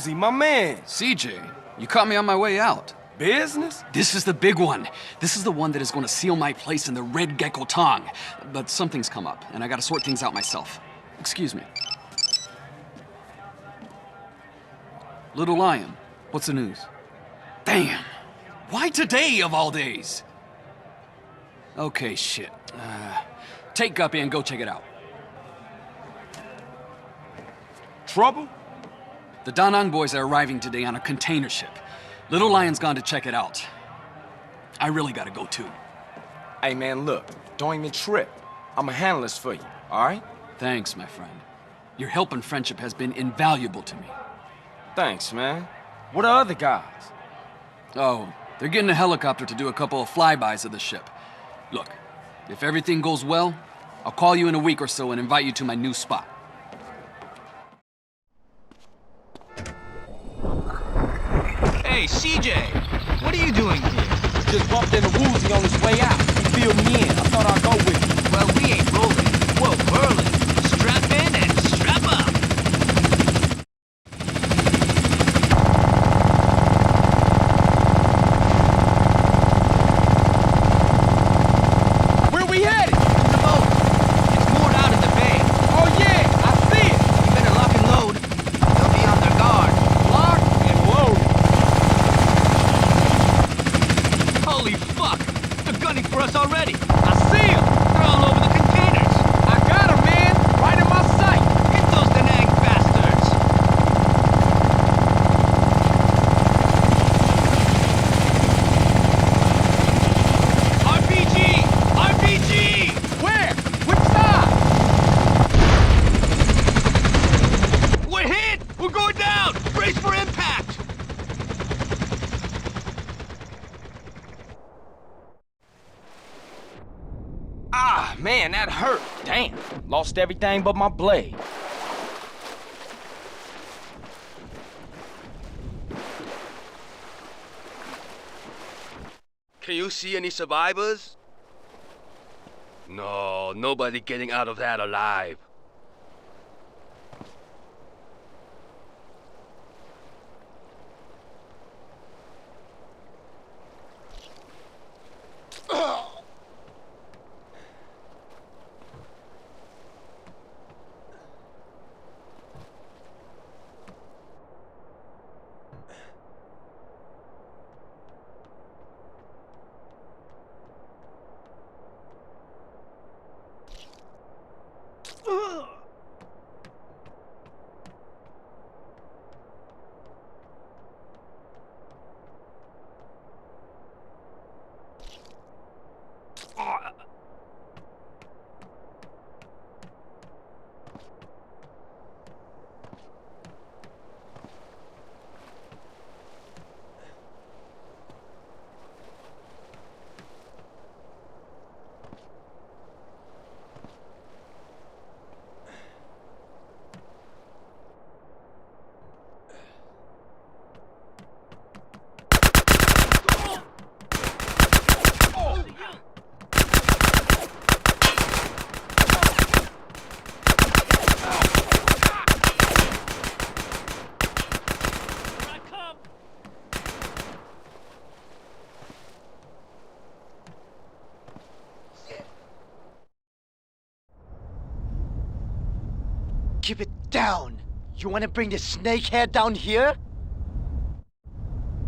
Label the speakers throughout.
Speaker 1: Woozie, my man.
Speaker 2: CJ, you caught me on my way out.
Speaker 1: Business?
Speaker 2: This is the big one. This is the one that is going to seal my place in the Red Gecko Tong. But something's come up, and I gotta sort things out myself. Excuse me. Little Lion, what's the news? Damn! Why today, of all days? Okay, shit. Take Guppy and go check it out.
Speaker 1: Trouble?
Speaker 2: The Da Nang boys are arriving today on a container ship. Little Lion's gone to check it out. I really gotta go too.
Speaker 1: Hey man, look, don't even trip. I'ma handle this for you, alright?
Speaker 2: Thanks, my friend. Your help and friendship has been invaluable to me.
Speaker 1: Thanks, man. What are other guys?
Speaker 2: Oh, they're getting a helicopter to do a couple of flybys of the ship. Look, if everything goes well, I'll call you in a week or so and invite you to my new spot.
Speaker 3: Hey, CJ! What are you doing here?
Speaker 1: Just bumped into Woozie on his way out. He filled me in. I thought I'd go with you.
Speaker 3: Well, we ain't rolling. Whoa, whirling. Strap in and strap up!
Speaker 1: Where we headed?
Speaker 3: The boat. It's moored out in the bay.
Speaker 1: Oh yeah, I see it.
Speaker 3: You better lock and load. They'll be on their guard.
Speaker 1: Lock and load.
Speaker 3: Holy fuck! They're gunning for us already!
Speaker 1: I see him.
Speaker 3: They're all over the containers!
Speaker 1: I got him, man. Right in my sight.
Speaker 3: Hit those Da Nang bastards! RPG! RPG!
Speaker 1: Where? Which side?
Speaker 3: We're hit! We're going down! Brace for impact!
Speaker 1: Ah, man, that hurt. Damn. Lost everything but my blade.
Speaker 4: Can you see any survivors? No, nobody getting out of that alive.
Speaker 5: Keep it down! You wanna bring the snakehead down here?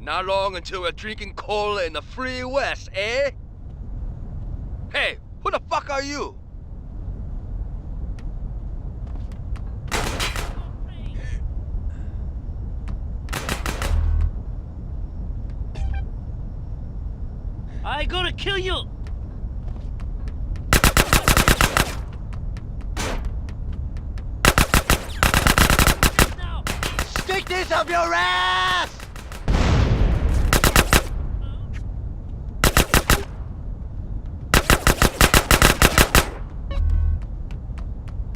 Speaker 4: Not long until we're drinking cola in the free west, eh? Hey, who the fuck are you?
Speaker 3: I gonna kill you!
Speaker 5: Stick this up your ass!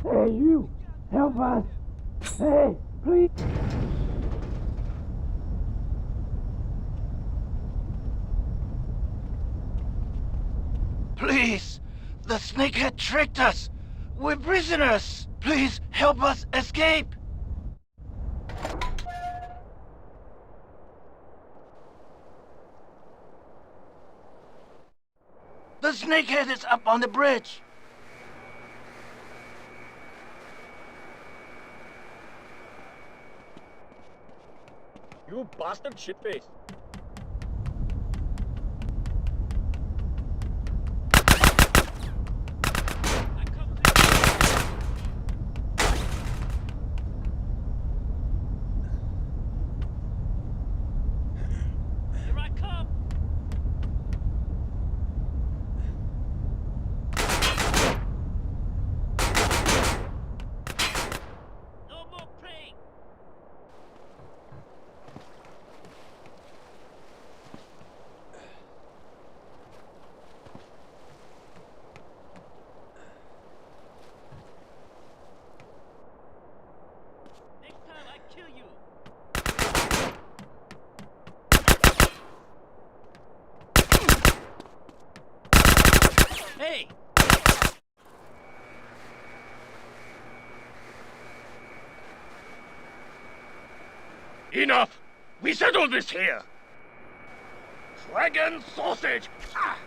Speaker 6: Hey, you! Help us! Hey, please!
Speaker 5: Please! The snakehead tricked us! We're prisoners! Please help us escape! The snakehead is up on the bridge.
Speaker 3: You bastard shitface. Hey! Enough! We settled this here! Dragon sausage! Ah.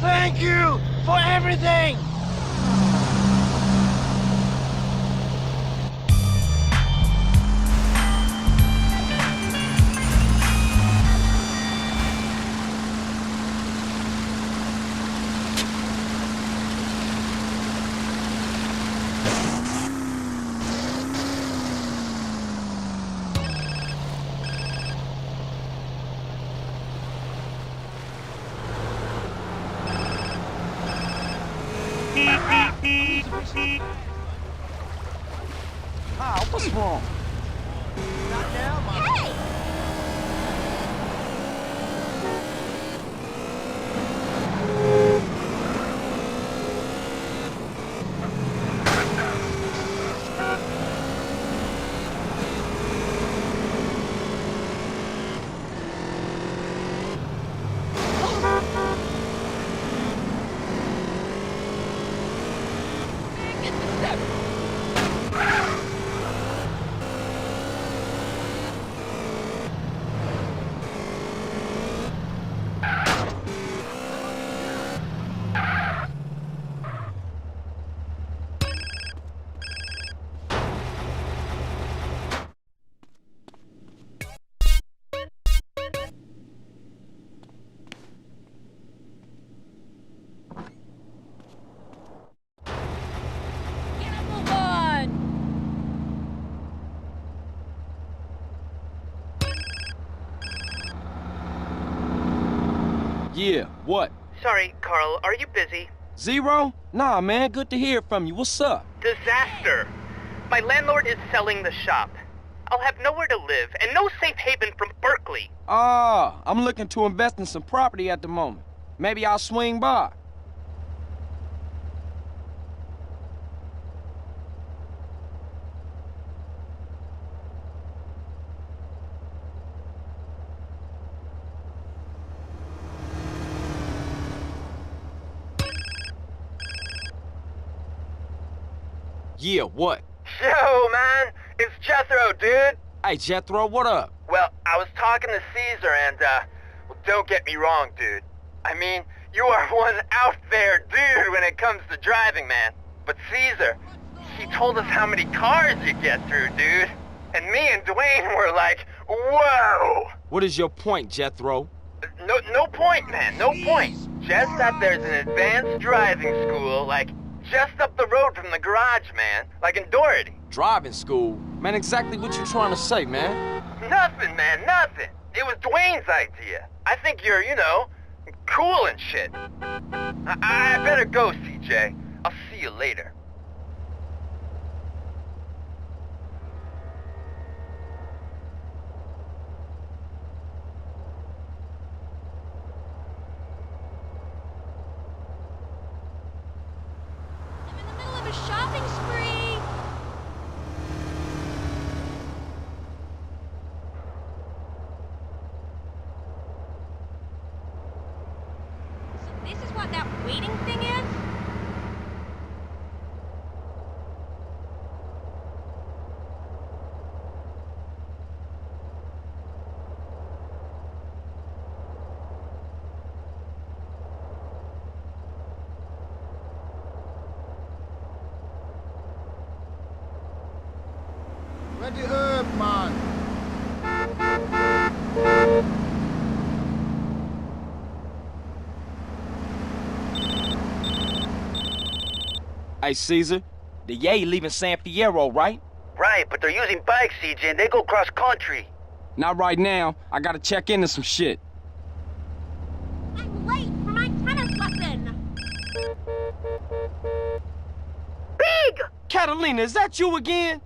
Speaker 5: Thank you for everything!
Speaker 1: Ah, what's wrong? Yeah, what?
Speaker 7: Sorry, Carl, are you busy?
Speaker 1: Zero? Nah, man, good to hear from you. What's up?
Speaker 7: Disaster! My landlord is selling the shop. I'll have nowhere to live and no safe haven from Berkeley.
Speaker 1: Ah, I'm looking to invest in some property at the moment. Maybe I'll swing by. Yeah, what?
Speaker 7: Yo, man, it's Jethro, dude.
Speaker 1: Hey, Jethro, what up?
Speaker 7: Well, I was talking to Caesar and, well, don't get me wrong, dude. I mean, you are one out there dude when it comes to driving, man. But Caesar, he told us how many cars you get through, dude. And me and Dwayne were like, whoa!
Speaker 1: What is your point, Jethro?
Speaker 7: No point, man, no point. Just that there's an advanced driving school, like, just up the road from the garage, man. Like in Doherty.
Speaker 1: Driving school? Man, exactly what you trying to say, man?
Speaker 7: Nothing, man, nothing. It was Dwayne's idea. I think you're, you know, cool and shit. I better go, CJ. I'll see you later.
Speaker 8: I'm in the middle of a shopping spree! So this is what that waiting thing is?
Speaker 6: Where the herb, man?
Speaker 1: Hey, Caesar, the Yay leaving San Fierro, right?
Speaker 7: Right, but they're using bikes, CJ, and they go cross country.
Speaker 1: Not right now. I gotta check into some shit.
Speaker 8: I'm late for my tennis lesson!
Speaker 7: Big!
Speaker 1: Catalina, is that you again?